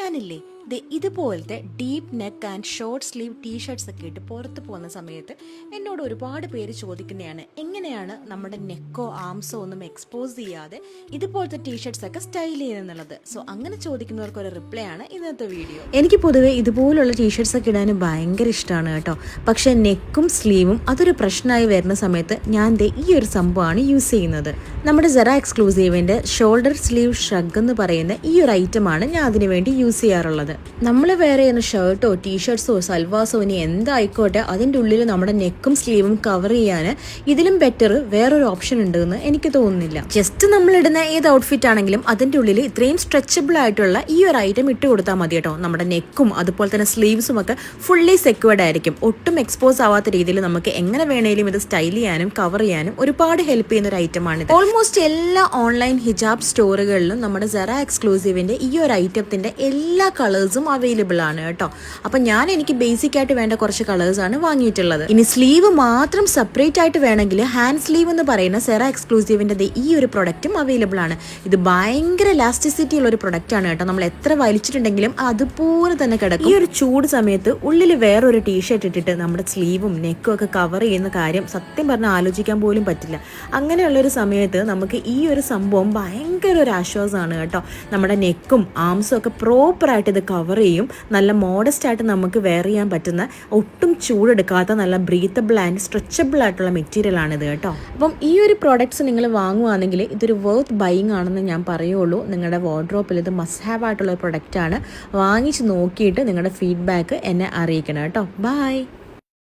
ഞാനില്ലേ ഇതുപോലത്തെ deep neck and short sleeve T shirts ഒക്കെ ഇട്ട് പുറത്ത് പോകുന്ന സമയത്ത് എന്നോട് ഒരുപാട് പേര് ചോദിക്കുന്നതാണ് എങ്ങനെയാണ് നമ്മുടെ നെക്കോ ആംസോ ഒന്നും എക്സ്പോസ് ചെയ്യാതെ ഇതുപോലത്തെ ടീഷർട്ട്സ് ഒക്കെ സ്റ്റൈൽ ചെയ്യുന്നുള്ളത്. സോ അങ്ങനെ ചോദിക്കുന്നവർക്ക് ഒരു റിപ്ലൈ ആണ് ഇന്നത്തെ വീഡിയോ. എനിക്ക് പൊതുവെ ഇതുപോലുള്ള ടീഷർട്ട്സ് ഒക്കെ ഇടാൻ ഭയങ്കര ഇഷ്ടമാണ് കേട്ടോ. പക്ഷെ നെക്കും സ്ലീവും അതൊരു പ്രശ്നമായി വരുന്ന സമയത്ത് ഞാൻ ഈ ഒരു സംഭവമാണ് യൂസ് ചെയ്യുന്നത്. നമ്മുടെ സെറ എക്സ്ക്ലൂസീവിന്റെ ഷോൾഡർ സ്ലീവ് ഷ്രഗ് എന്ന് പറയുന്ന ഈ ഒരു ഐറ്റമാണ് ഞാൻ അതിനു വേണ്ടി യൂസ് ചെയ്യാറുള്ളത്. നമ്മൾ വേറെ ചെയ്യുന്ന ഷർട്ടോ ടീഷർട്ട്സോ സൽവാസോ ഇനി എന്തായിക്കോട്ടെ അതിൻ്റെ ഉള്ളിൽ നമ്മുടെ നെക്കും സ്ലീവും കവർ ചെയ്യാൻ ഇതിലും ബെറ്റർ വേറൊരു ഓപ്ഷൻ ഉണ്ടെന്ന് എനിക്ക് തോന്നുന്നില്ല. ജസ്റ്റ് നമ്മൾ ഇടുന്ന ഏത് ഔട്ട്ഫിറ്റ് ആണെങ്കിലും അതിൻ്റെ ഉള്ളിൽ ഇത്രയും സ്ട്രെച്ചബിൾ ആയിട്ടുള്ള ഈ ഒരു ഐറ്റം ഇട്ട് കൊടുത്താൽ മതി കേട്ടോ. നമ്മുടെ നെക്കും അതുപോലെ തന്നെ സ്ലീവ്സും ഒക്കെ ഫുള്ളി സെക്യൂർഡ് ആയിരിക്കും. ഒട്ടും എക്സ്പോസ് ആവാത്ത രീതിയിൽ നമുക്ക് എങ്ങനെ വേണേലും ഇത് സ്റ്റൈൽ ചെയ്യാനും കവർ ചെയ്യാനും ഒരുപാട് ഹെൽപ്പ് ചെയ്യുന്ന ഒരു ഐറ്റമാണ്. ഓൾമോസ്റ്റ് എല്ലാ ഓൺലൈൻ ഹിജാബ് സ്റ്റോറുകളിലും നമ്മുടെ സെറ എക്സ്ക്ലൂസീവിന്റെ ഈ ഒരു ഐറ്റത്തിന്റെ എല്ലാ കളേഴ്സും അവൈലബിൾ ആണ് കേട്ടോ. അപ്പം എനിക്ക് ബേസിക് ആയിട്ട് വേണ്ട കുറച്ച് കളേഴ്സാണ് വാങ്ങിയിട്ടുള്ളത്. ഇനി സ്ലീവ് മാത്രം സെപ്പറേറ്റ് ആയിട്ട് വേണമെങ്കിൽ ഹാൻഡ് സ്ലീവ് എന്ന് പറയുന്ന സെറ എക്സ്ക്ലൂസീവിന്റെ ഈ ഒരു പ്രൊഡക്റ്റും അവൈലബിൾ ആണ്. ഇത് ഭയങ്കര ഇലാസ്റ്റിസിറ്റി ഉള്ള ഒരു പ്രൊഡക്റ്റ് ആണ് കേട്ടോ. നമ്മൾ എത്ര വലിച്ചിട്ടുണ്ടെങ്കിലും അതുപോലെ തന്നെ കിടക്കും. ഈ ഒരു ചൂട് സമയത്ത് ഉള്ളിൽ വേറൊരു ടീഷർട്ട് ഇട്ടിട്ട് നമ്മുടെ സ്ലീവും നെക്കും ഒക്കെ കവർ ചെയ്യുന്ന കാര്യം സത്യം പറഞ്ഞാൽ ആലോചിക്കാൻ പോലും പറ്റില്ല. അങ്ങനെയുള്ളൊരു സമയത്ത് നമുക്ക് ഈ ഒരു സംഭവം ഭയങ്കര ഒരു ആശ്വാസമാണ് കേട്ടോ. നമ്മുടെ നെക്കും ആംസും ഒക്കെ പ്രോപ്പറായിട്ട് ഇത് കവർ ചെയ്യും. നല്ല മോഡസ്റ്റ് ആയിട്ട് നമുക്ക് വെയർ ചെയ്യാൻ പറ്റുന്ന ഒട്ടും ചൂടെടുക്കാത്ത നല്ല ബ്രീത്തബിൾ ആൻഡ് സ്ട്രെച്ചബിൾ ആയിട്ടുള്ള മെറ്റീരിയൽ ആണിത് കേട്ടോ. അപ്പം ഈ ഒരു പ്രോഡക്ട്സ് നിങ്ങൾ വാങ്ങുകയാണെങ്കിൽ ഇതൊരു വർത്ത് ബൈയിങ് ആണെന്ന് ഞാൻ പറയുള്ളൂ. നിങ്ങളുടെ വാർഡ്രോപ്പിൽ ഇത് മസ്റ്റ് ഹാവ് ആയിട്ടുള്ള പ്രൊഡക്റ്റ് ആണ്. വാങ്ങിച്ച് നോക്കിയിട്ട് നിങ്ങളുടെ ഫീഡ്ബാക്ക് എന്നെ അറിയിക്കണം കേട്ടോ. ബൈ.